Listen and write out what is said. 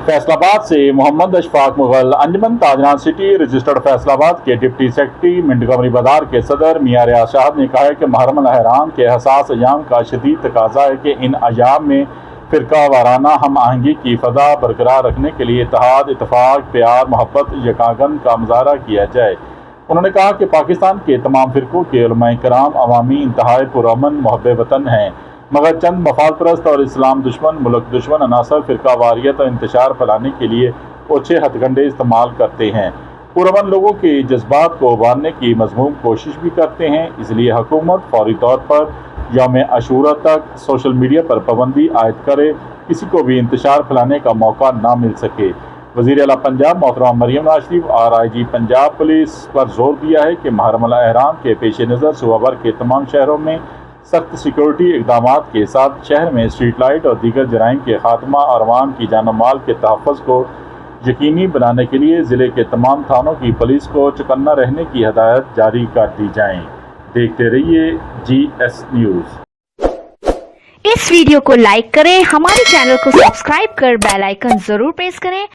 फैसलाबाद से Mohammad Ashfaq Mughal अंजमन ताजनात city registered Faisalabad के deputy secretary मिंटगमरी बाजार के सदर मियां रियाज शाहद ने कहा है कि मुहर्रम अल-हराम के हसास अयाम का शदीद तकाजा है कि इन अयाम में फ़िरका वाराना हम आहंगी की फ़ज़ा बरकरार रखने के लिए इत्तेहाद, इत्तफ़ाक़, प्यार, मोहब्बत, यकागन का मुज़ाहरा किया जाए। उन्होंने कहा कि पाकिस्तान के तमाम फ़िरक़ों के उलमाए कराम अवामी इंतहाई पुरअमन मुहब्बे वतन हैं, मगर चंद मफाद परस्त और इस्लाम दुश्मन, मुल्क दुश्मन अनासर फ़िरका वारियत और इंतशार फैलाने के लिए ओछे हथकंडे इस्तेमाल करते हैं। पुरअमन लोगों के जज्बात को उभारने की मज़मूम कोशिश भी करते हैं। इसलिए हुकूमत फौरी तौर पर यौम अशूरा तक सोशल मीडिया पर पाबंदी आयद करे, किसी को भी इंतशार फैलाने का मौका ना मिल सके। वज़ीर आला पंजाब मोहतरमा मरियम नवाज शरीफ और IG पंजाब पुलिस पर जोर दिया है कि मुहर्रम अल-हराम के पेश नज़र सूबा भर के तमाम शहरों में सख्त सिक्योरिटी इक़दामात के साथ शहर में स्ट्रीट लाइट और दीगर जराइम के खात्मा और अवाम की जान माल के तहफ़्फ़ुज़ को यकीनी बनाने के लिए ज़िले के तमाम थानों की पुलिस को चौकन्ना रहने की हदायत जारी कर दी जाएँ। देखते रहिए GS न्यूज़। इस वीडियो को लाइक करें, हमारे चैनल को सब्सक्राइब कर बेल आइकन जरूर प्रेस करें